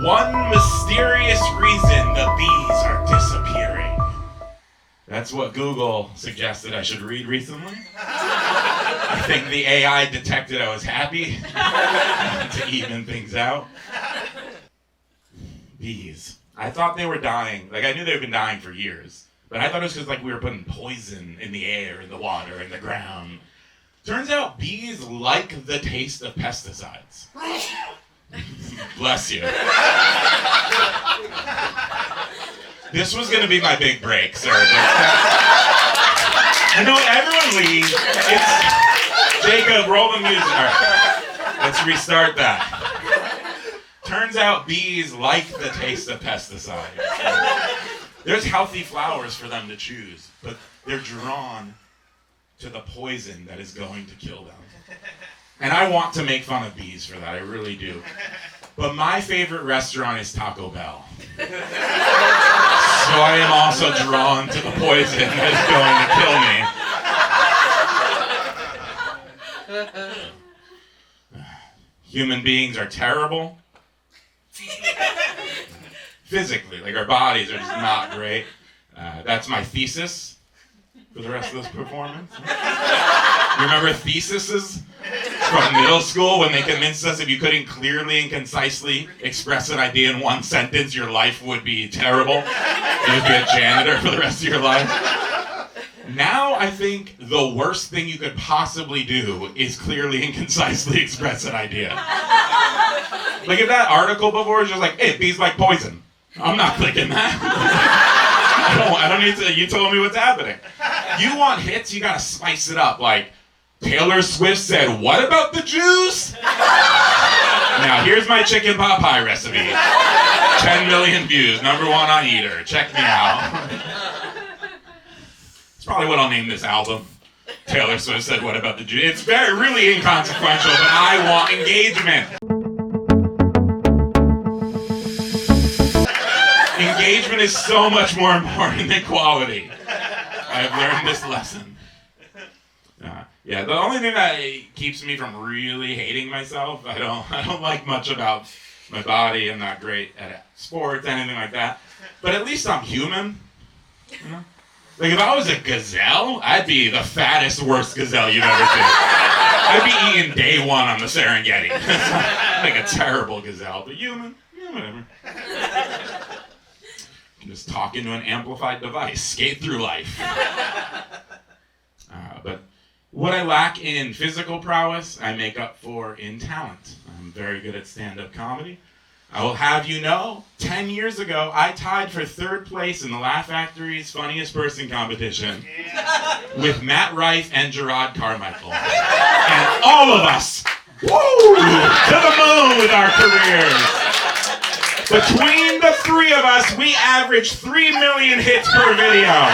One mysterious reason the bees are disappearing. That's what Google suggested I should read recently. I think the AI detected I was happy to even things out. Bees. I thought they were dying. Like, I knew they'd been dying for years. But I thought it was because, like, we were putting poison in the air, in the water, in the ground. Turns out bees like the taste of pesticides. Bless you. This was going to be my big break, sir. I know everyone leaves. It's Jacob, roll the music. All right. Let's restart that. Turns out bees like the taste of pesticides. There's healthy flowers for them to choose, but they're drawn to the poison that is going to kill them. And I want to make fun of bees for that, I really do. But my favorite restaurant is Taco Bell. So I am also drawn to the poison that is going to kill me. Human beings are terrible. Physically, like our bodies are just not great. That's my thesis for the rest of this performance. You remember theses from middle school when they convinced us if you couldn't clearly and concisely express an idea in one sentence, your life would be terrible. You'd be a janitor for the rest of your life. Now I think the worst thing you could possibly do is clearly and concisely express an idea. Like if that article before was just like, hey, bees like poison. I'm not clicking that. I don't need to, you told me what's happening. You want hits, you gotta spice it up. Like, Taylor Swift said, what about the Jews? Now, here's my chicken pot pie recipe. 10 million views, #1 on Eater. Check me out. It's probably what I'll name this album. Taylor Swift said, what about the Jews? It's really inconsequential, but I want engagement. Engagement is so much more important than quality. I've learned this lesson. Yeah, the only thing that keeps me from really hating myself, I don't like much about my body. I'm not great at sports, anything like that. But at least I'm human. You know? Like if I was a gazelle, I'd be the fattest, worst gazelle you've ever seen. I'd be eating day one on the Serengeti. Like a terrible gazelle, but human, yeah, whatever. Just talk into an amplified device, skate through life. But what I lack in physical prowess, I make up for in talent. I'm very good at stand-up comedy. I will have you know, 10 years ago, I tied for 3rd place in the Laugh Factory's Funniest Person competition with Matt Rife and Gerard Carmichael. And all of us, woo, to the moon with our careers. Between the 3 of us, we average 3 million hits per video.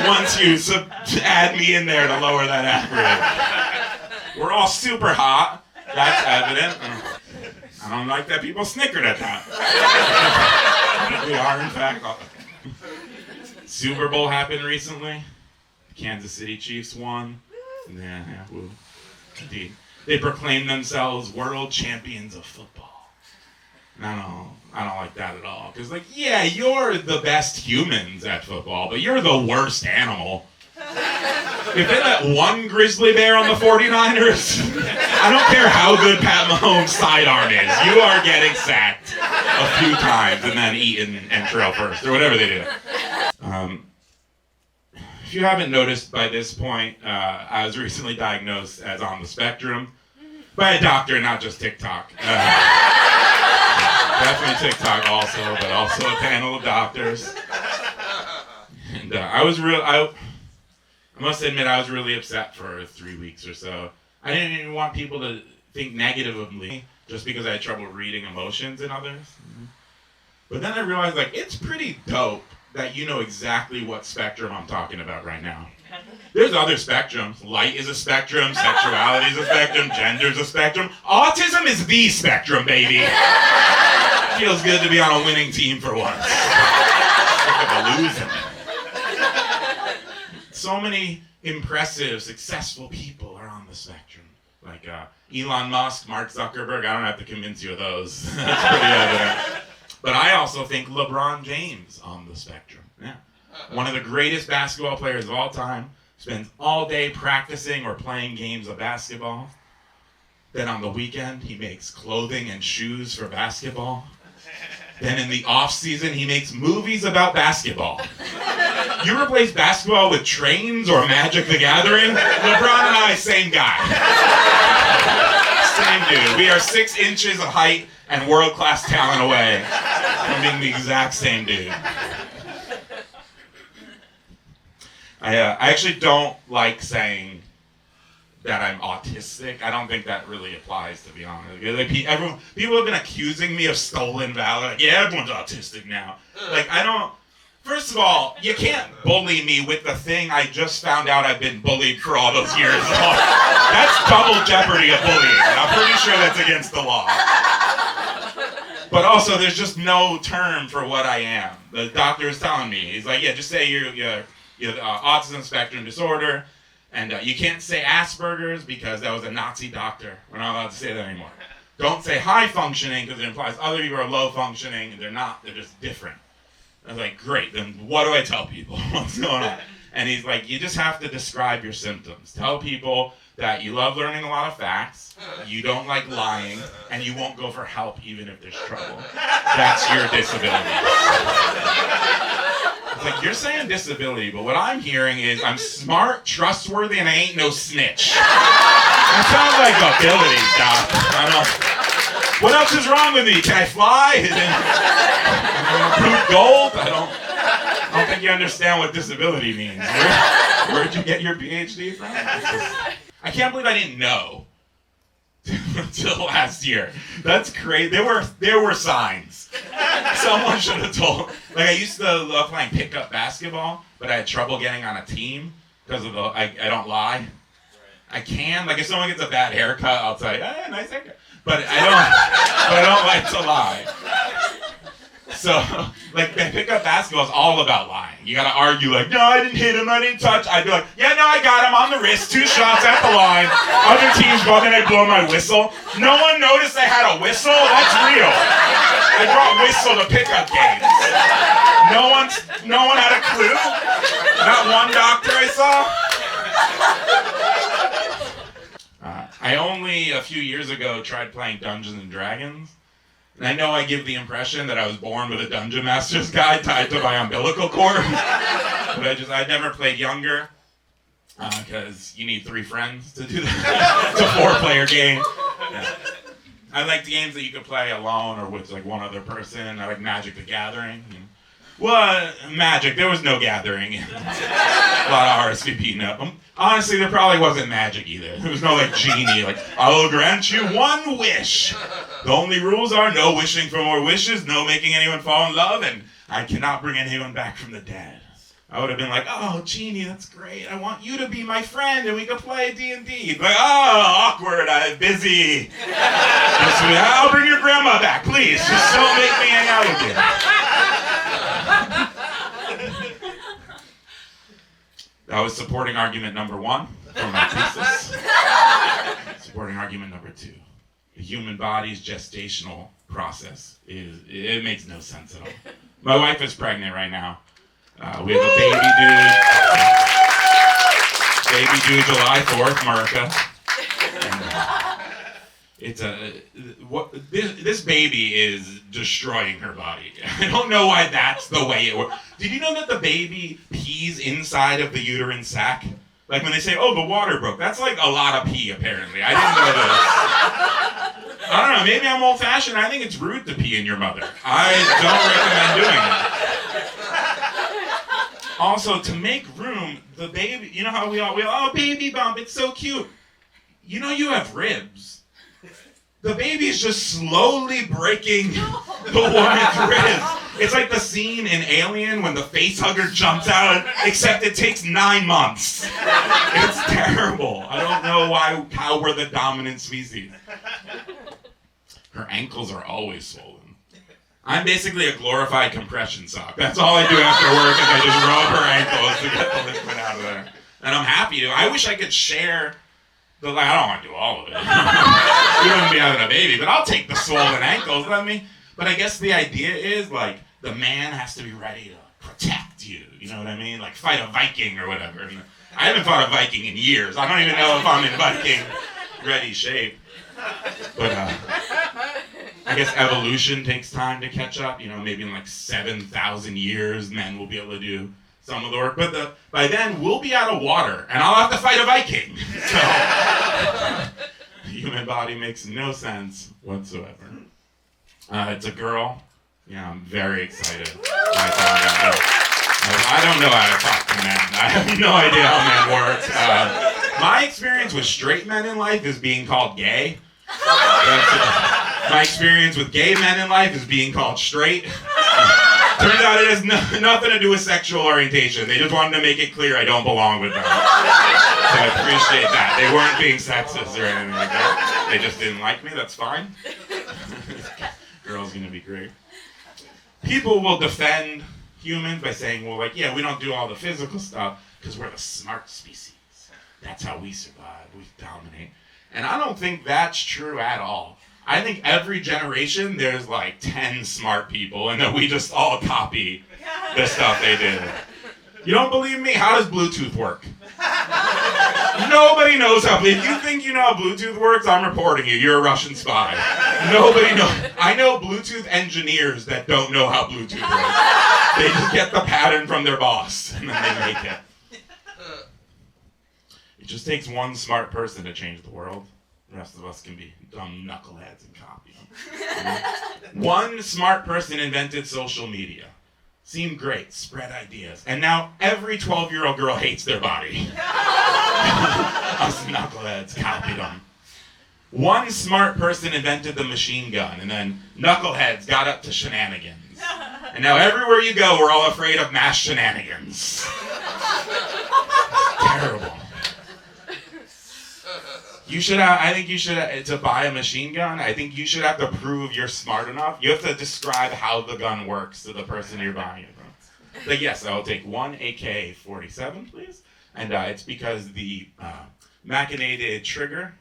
Once you add me in there to lower that average. We're all super hot. That's evident. I don't like that people snickered at that. We are, in fact. Super Bowl happened recently. Kansas City Chiefs won. Yeah, woo. Indeed. They proclaimed themselves world champions of football. I don't like that at all. Because, like, yeah, you're the best humans at football, but you're the worst animal. If they let one grizzly bear on the 49ers, I don't care how good Pat Mahomes' sidearm is. You are getting sacked a few times and then eaten and trail first, or whatever they do. If you haven't noticed by this point, I was recently diagnosed as on the spectrum by a doctor, not just TikTok. Definitely TikTok also, but also a panel of doctors. And I must admit I was really upset for 3 weeks or so. I didn't even want people to think negative of me just because I had trouble reading emotions in others. But then I realized, like, it's pretty dope that you know exactly what spectrum I'm talking about right now. There's other spectrums. Light is a spectrum, sexuality is a spectrum, gender is a spectrum. Autism is the spectrum, baby. Feels good to be on a winning team for once. Sick of losing. So many impressive, successful people are on the spectrum. Like Elon Musk, Mark Zuckerberg. I don't have to convince you of those. That's pretty evident. also think LeBron James on the spectrum. Yeah. One of the greatest basketball players of all time, spends all day practicing or playing games of basketball. Then on the weekend, he makes clothing and shoes for basketball. Then in the off season, he makes movies about basketball. You replace basketball with Trains or Magic the Gathering? LeBron and I, same guy. Same dude. We are 6 inches of height and world-class talent away from being the exact same dude. I actually don't like saying that I'm autistic. I don't think that really applies, to be honest. Like, people have been accusing me of stolen valor. Like, yeah, everyone's autistic now. Like, I don't... First of all, you can't bully me with the thing I just found out I've been bullied for all those years. That's double jeopardy of bullying. I'm pretty sure that's against the law. But also, there's just no term for what I am. The doctor is telling me. He's like, yeah, just say you're autism spectrum disorder. And you can't say Asperger's because that was a Nazi doctor. We're not allowed to say that anymore. Don't say high functioning because it implies other people are low functioning. And they're not. They're just different. I was like, great. Then what do I tell people? What's going on? And he's like, you just have to describe your symptoms. Tell people that you love learning a lot of facts, you don't like lying, and you won't go for help even if there's trouble. That's your disability. It's like, you're saying disability, but what I'm hearing is I'm smart, trustworthy, and I ain't no snitch. That sounds like abilities, Doc. I don't know. What else is wrong with me? Can I fly? Blue gold? I don't think you understand what disability means. Where'd you get your PhD from? I can't believe I didn't know until last year. That's crazy. There were signs. Someone should have told. Like, I used to love playing pickup basketball, but I had trouble getting on a team because of I don't lie. I can. Like, if someone gets a bad haircut, I'll tell you, nice haircut. But I don't like to lie. So, like, pickup basketball is all about lying. You gotta argue, like, no, I didn't hit him, I didn't touch. I'd be like, yeah, no, I got him on the wrist, 2 shots at the line. Other teams go, then I blow my whistle. No one noticed I had a whistle? That's real. I brought whistle to pickup games. No one had a clue? Not one doctor I saw? I only, a few years ago, tried playing Dungeons and Dragons. And I know I give the impression that I was born with a Dungeon Master's guide tied to my umbilical cord. But I never played younger, because you need 3 friends to do that. It's a 4-player game. Yeah. I like the games that you could play alone or with like one other person. I like Magic the Gathering. Well, Magic, there was no gathering. A lot of RSVP. No. Honestly, there probably wasn't magic either. There was no like genie, like, I will grant you 1 wish. The only rules are no wishing for more wishes, no making anyone fall in love, and I cannot bring anyone back from the dead. I would have been like, oh, genie, that's great. I want you to be my friend and we could play D&D. Like, oh, awkward, I'm busy. I'll bring your grandma back, please. Just don't make me hang out with you. That was supporting argument number 1 for my thesis. Supporting argument number 2. The human body's gestational process it makes no sense at all. My wife is pregnant right now. We have a baby due July 4th, America. This baby is destroying her body. I don't know why that's the way it works. Did you know that the baby pees inside of the uterine sac? Like when they say, oh, the water broke. That's like a lot of pee, apparently. I didn't know this. I don't know, maybe I'm old-fashioned. I think it's rude to pee in your mother. I don't recommend doing it. Also, to make room, the baby, you know how we all, oh, baby bump, it's so cute. You know you have ribs. The baby's just slowly breaking the woman's ribs. It's like the scene in Alien when the facehugger jumps out, except it takes 9 months. It's terrible. I don't know how we're the dominant species. Her ankles are always swollen. I'm basically a glorified compression sock. That's all I do after work is I just rub her ankles to get the liquid out of there. And I'm happy to. I wish I could share I don't want to do all of it. You wouldn't be having a baby, but I'll take the swollen ankles. But But I guess the idea is, like, the man has to be ready to protect you. You know what I mean? Like, fight a Viking or whatever. And I haven't fought a Viking in years. I don't even know if I'm in Viking ready shape. But I guess evolution takes time to catch up. You know, maybe in like 7,000 years, men will be able to do some of the work. But by then, we'll be out of water, and I'll have to fight a Viking. So, the human body makes no sense whatsoever. It's a girl. Yeah, I'm very excited. I don't know how to talk to men. I have no idea how men work. My experience with straight men in life is being called gay. My experience with gay men in life is being called straight. Turns out it has nothing to do with sexual orientation. They just wanted to make it clear I don't belong with them. So I appreciate that. They weren't being sexist or anything like that. They just didn't like me. That's fine. Girl's gonna be great. People will defend humans by saying, well, like, yeah, we don't do all the physical stuff because we're the smart species. That's how we survive. We dominate. And I don't think that's true at all. I think every generation there's like 10 smart people and then we just all copy the stuff they did. You don't believe me? How does Bluetooth work? Nobody knows how. If you think you know how Bluetooth works, I'm reporting you. You're a Russian spy. Nobody knows. I know Bluetooth engineers that don't know how Bluetooth works. They just get the pattern from their boss and then they make it. It just takes one smart person to change the world. The rest of us can be dumb knuckleheads and copy them. One smart person invented social media. Seemed great, spread ideas. And now every 12-year-old girl hates their body. Us knuckleheads copied them. One smart person invented the machine gun, and then knuckleheads got up to shenanigans. And now everywhere you go, we're all afraid of mass shenanigans. Terrible. I think you should, to buy a machine gun, I think you should have to prove you're smart enough. You have to describe how the gun works to the person you're buying it from. Like, yes, I'll take one AK-47, please. And it's because the machinated trigger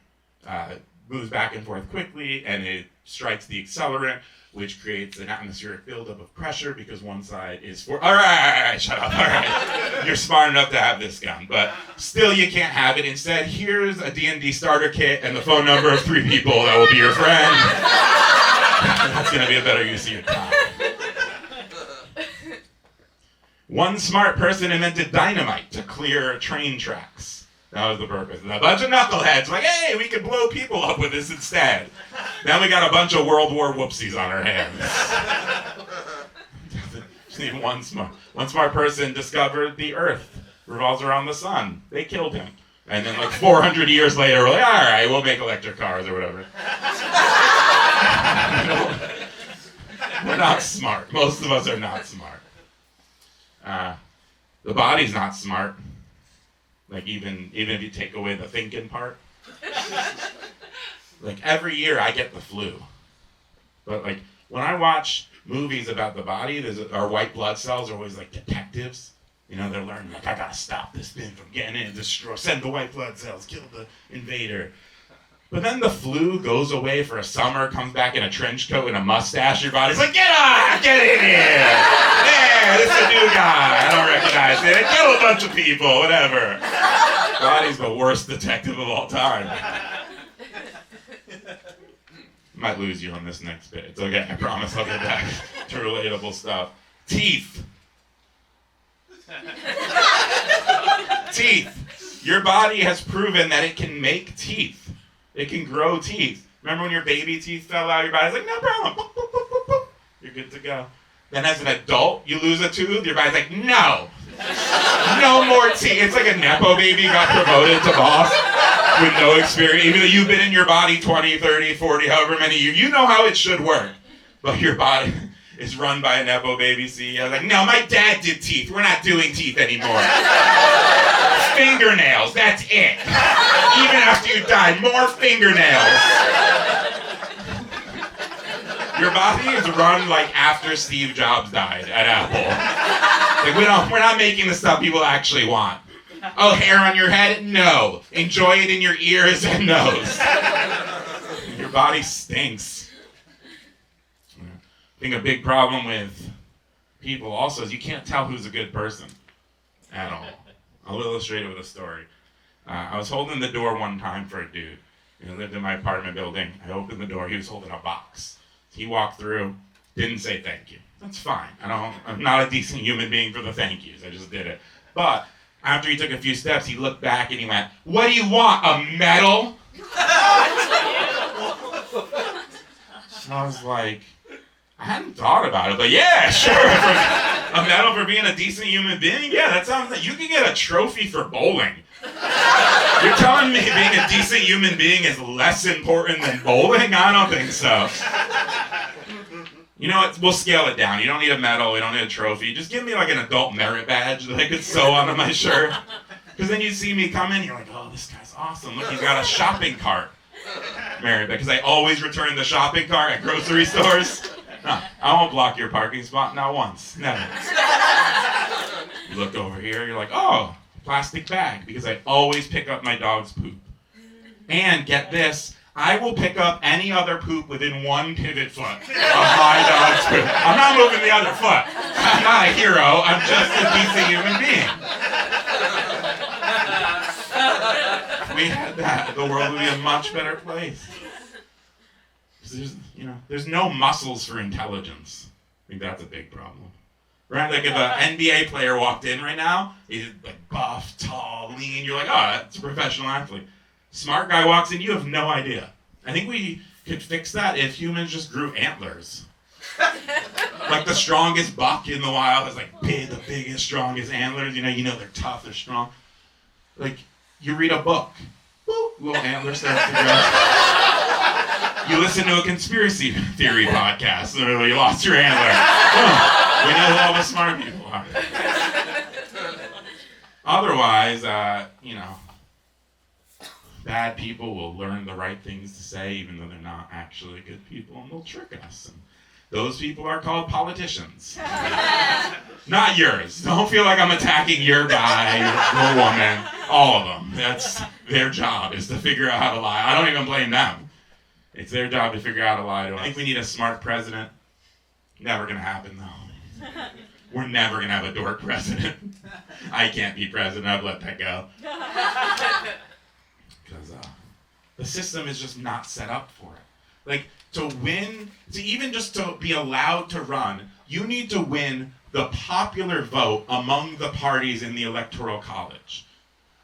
moves back and forth quickly, and it strikes the accelerant, which creates an atmospheric buildup of pressure because one side is for... All right, shut up, all right. You're smart enough to have this gun, but still you can't have it. Instead, here's a D&D starter kit and the phone number of 3 people that will be your friend. That's going to be a better use of your time. One smart person invented dynamite to clear train tracks. That was the purpose. And a bunch of knuckleheads like, hey, we could blow people up with this instead. Now we got a bunch of World War whoopsies on our hands. Just need one smart person discovered the Earth revolves around the sun. They killed him. And then like 400 years later, we're like, all right, we'll make electric cars or whatever. We're not smart. Most of us are not smart. The body's not smart. Like even if you take away the thinking part. Like every year I get the flu. But like when I watch movies about the body, our white blood cells are always like detectives. You know, they're learning like, I gotta stop this thing from getting in, send the white blood cells, kill the invader. But then the flu goes away for a summer, comes back in a trench coat and a mustache. Your body's like, get in here. Yeah, this is a new guy. I don't recognize it. Kill a bunch of people, whatever. Body's the worst detective of all time. Might lose you on this next bit. It's okay, I promise I'll get back to relatable stuff. Teeth. Teeth. Your body has proven that it can make teeth. It can grow teeth. Remember when your baby teeth fell out? Your body's like, no problem. Boop, boop, boop, boop, boop. You're good to go. Then as an adult, you lose a tooth. Your body's like, no. No more teeth. It's like a Nepo baby got promoted to boss with no experience. Even though you've been in your body 20, 30, 40, however many years. You know how it should work. But your body is run by a Nepo baby CEO. Like, no, my dad did teeth. We're not doing teeth anymore. Fingernails, that's it. Even after you die, more fingernails. Your body is run like after Steve Jobs died at Apple. Like we're not making the stuff people actually want. Oh, hair on your head? No. Enjoy it in your ears and nose. Your body stinks. I think a big problem with people also is you can't tell who's a good person at all. I'll illustrate it with a story. I was holding the door one time for a dude. He lived in my apartment building. I opened the door. He was holding a box. He walked through, didn't say thank you. That's fine. I'm not a decent human being for the thank yous. I just did it. But after he took a few steps, he looked back and he went, "What do you want, a medal?" So I was like, I hadn't thought about it, but yeah, sure. A medal for being a decent human being? Yeah, that sounds like you could get a trophy for bowling. You're telling me being a decent human being is less important than bowling? I don't think so. You know what? We'll scale it down. You don't need a medal. We don't need a trophy. Just give me like an adult merit badge that I could sew onto my shirt. Because then you see me come in, you're like, oh, this guy's awesome. Look, he's got a shopping cart merit badge. Because I always return the shopping cart at grocery stores. No, I won't block your parking spot, not once. Never. You look over here, you're like, oh, plastic bag. Because I always pick up my dog's poop. And get this, I will pick up any other poop within 1 pivot foot of my dog's poop. I'm not moving the other foot. I'm not a hero. I'm just a decent human being. If we had that, the world would be a much better place. There's no muscles for intelligence. I think that's a big problem. Right? Like if an NBA player walked in right now, he's like buff, tall, lean, you're like, oh, that's a professional athlete. Smart guy walks in, you have no idea. I think we could fix that if humans just grew antlers. Like the strongest buck in the wild has like the biggest, strongest antlers. You know they're tough, they're strong. Like you read a book, boop, little antler starts to grow. You listen to a conspiracy theory podcast, or you lost your antler. Oh, we know who all the smart people are. Otherwise, bad people will learn the right things to say even though they're not actually good people, and they'll trick us. And those people are called politicians. Not yours. Don't feel like I'm attacking your guy, your woman, all of them. That's their job, is to figure out how to lie. I don't even blame them. It's their job to figure out how to lie to us. I think we need a smart president. Never gonna happen though. We're never gonna have a dork president. I can't be president, I've let that go. Because the system is just not set up for it. Like, to win, to be allowed to run, you need to win the popular vote among the parties in the Electoral College.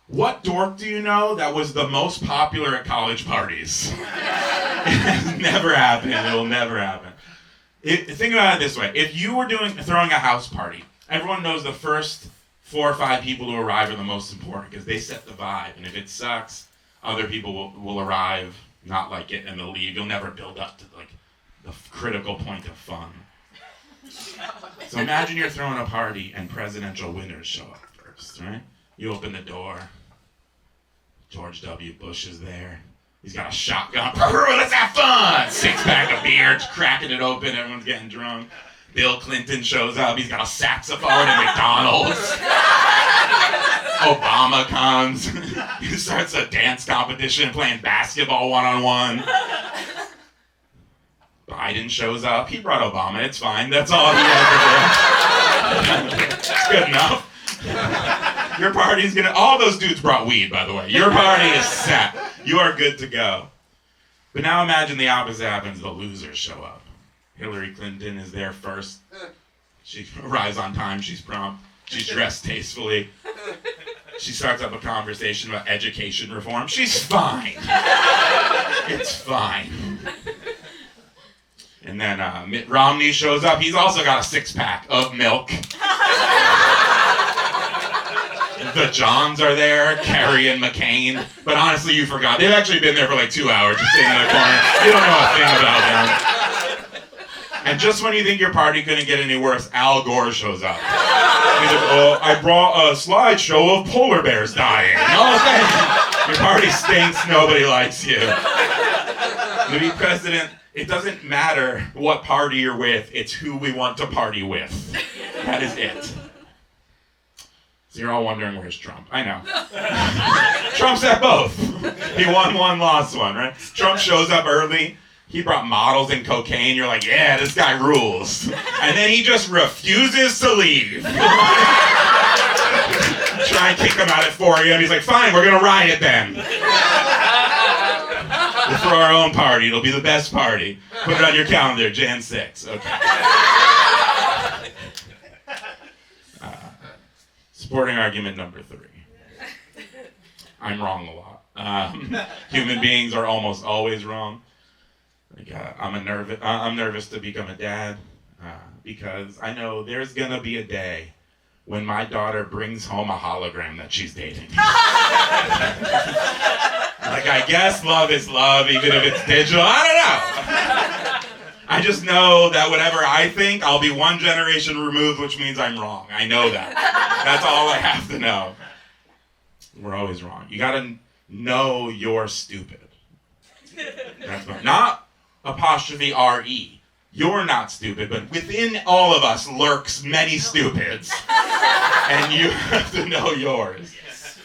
What dork do you know that was the most popular at college parties? It has never happened. It will never happen. Think about it this way. If you were throwing a house party, everyone knows the first 4 or 5 people who arrive are the most important because they set the vibe. And if it sucks, other people will arrive, not like it, and they'll leave. You'll never build up to like the critical point of fun. So imagine you're throwing a party and presidential winners show up first, right? You open the door. George W. Bush is there. He's got a shotgun. Let's have fun! 6-pack of beer, cracking it open. Everyone's getting drunk. Bill Clinton shows up. He's got a saxophone at McDonald's. Obama comes. He starts a dance competition playing basketball one-on-one. Biden shows up. He brought Obama. It's fine. That's all he had to do. It's good enough. Your party's all those dudes brought weed, by the way. Your party is set. You are good to go. But now imagine the opposite happens. The losers show up. Hillary Clinton is there first. She arrives on time. She's prompt. She's dressed tastefully. She starts up a conversation about education reform. She's fine. It's fine. And then Mitt Romney shows up. He's also got a 6-pack of milk. The Johns are there, Kerry and McCain. But honestly, you forgot. They've actually been there for like 2 hours just sitting in the corner. You don't know a thing about them. And just when you think your party couldn't get any worse, Al Gore shows up. He's like, I brought a slideshow of polar bears dying. No, thank you. Your party stinks. Nobody likes you. To be president, it doesn't matter what party you're with. It's who we want to party with. That is it. So you're all wondering, where's Trump? I know. Trump's at both. He won one, lost one, right? Trump shows up early. He brought models and cocaine. You're like, yeah, this guy rules. And then he just refuses to leave. Try and kick him out at 4 a.m. He's like, fine, we're going to riot then. We'll throw our own party. It'll be the best party. Put it on your calendar, Jan 6. Okay. Supporting argument number 3. I'm wrong a lot. Human beings are almost always wrong. Like, I'm nervous to become a dad because I know there's gonna be a day when my daughter brings home a hologram that she's dating. Like, I guess love is love, even if it's digital. I don't know. I just know that whatever I think, I'll be one generation removed, which means I'm wrong. I know that. That's all I have to know. We're always wrong. You gotta know you're stupid. That's not apostrophe R-E. You're not stupid, but within all of us lurks many stupids. And you have to know yours.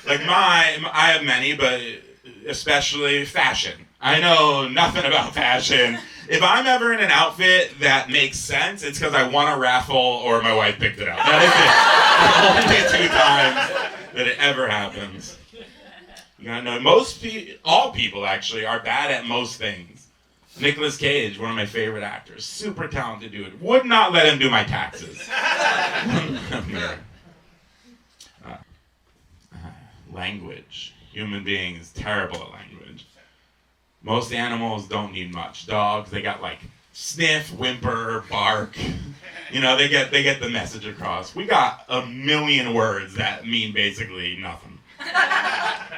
Like I have many, but especially fashion. I know nothing about fashion. If I'm ever in an outfit that makes sense, it's because I won a raffle or my wife picked it out. That is it. Only 2 times that it ever happens. You gotta know, all people actually are bad at most things. Nicolas Cage, one of my favorite actors, super talented dude. Would not let him do my taxes. Language. Human beings, terrible at language. Most animals don't need much. Dogs, they got like sniff, whimper, bark. You know, they get the message across. We got a million words that mean basically nothing.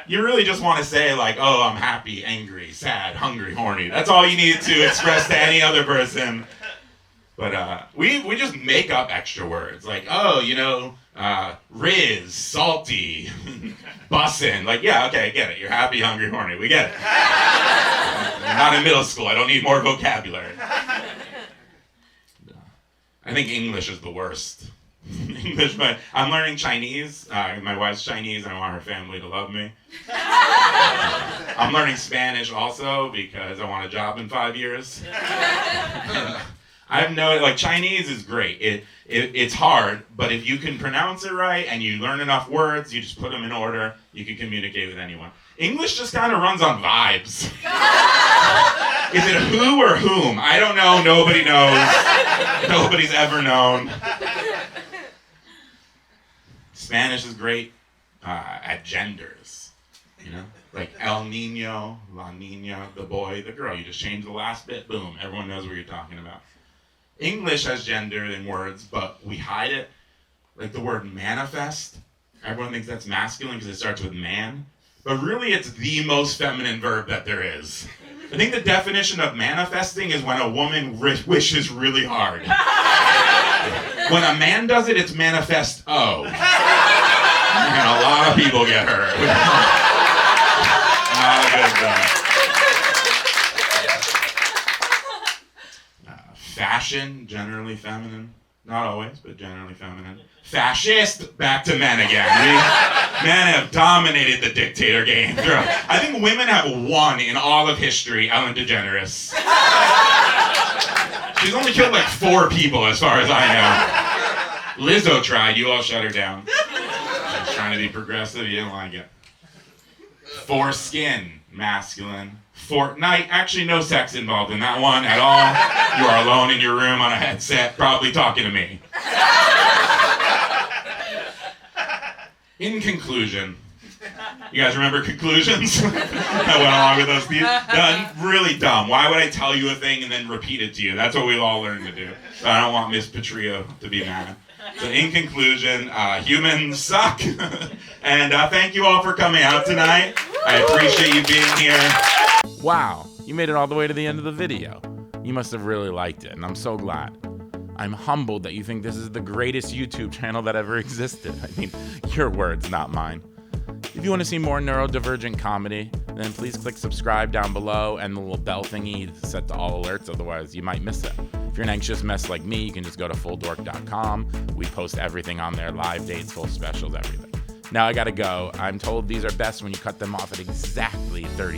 You really just want to say like, oh, I'm happy, angry, sad, hungry, horny. That's all you need to express to any other person. But we just make up extra words. Like, oh, you know, Riz, salty, bussin'. Like, yeah, okay, I get it. You're happy, hungry, horny. We get it. I'm not in middle school. I don't need more vocabulary. I think English is the worst. English, but I'm learning Chinese. My wife's Chinese, and I want her family to love me. I'm learning Spanish also because I want a job in 5 years. I've known, like, Chinese is great. It's hard, but if you can pronounce it right and you learn enough words, you just put them in order, you can communicate with anyone. English just kind of runs on vibes. Is it who or whom? I don't know. Nobody knows. Nobody's ever known. Spanish is great at genders, you know? Like El Niño, La Niña, the boy, the girl. You just change the last bit, boom, everyone knows what you're talking about. English has gender in words, but we hide it. Like the word manifest, everyone thinks that's masculine because it starts with man. But really it's the most feminine verb that there is. I think the definition of manifesting is when a woman wishes really hard. When a man does it, it's manifest-o. And a lot of people get hurt. Not a good thing. Fashion, generally feminine. Not always, but generally feminine. Fascist, back to men again. Men have dominated the dictator game. I think women have won in all of history, Ellen DeGeneres. She's only killed like 4 people as far as I know. Lizzo tried, you all shut her down. She was trying to be progressive, you didn't like it. Foreskin, masculine. Fortnite, actually no sex involved in that one at all. You are alone in your room on a headset, probably talking to me. In conclusion, you guys remember conclusions? I went along with those. Dunn, really dumb. Why would I tell you a thing and then repeat it to you? That's what we've all learned to do. So I don't want Miss Petrillo to be mad. So in conclusion, humans suck. And thank you all for coming out tonight. I appreciate you being here. Wow, you made it all the way to the end of the video. You must have really liked it, and I'm so glad. I'm humbled that you think this is the greatest YouTube channel that ever existed. I mean, your words, not mine. If you want to see more neurodivergent comedy, then please click subscribe down below and the little bell thingy set to all alerts, otherwise you might miss it. If you're an anxious mess like me, you can just go to fulldork.com. We post everything on there, live dates, full specials, everything. Now I gotta go. I'm told these are best when you cut them off at exactly 30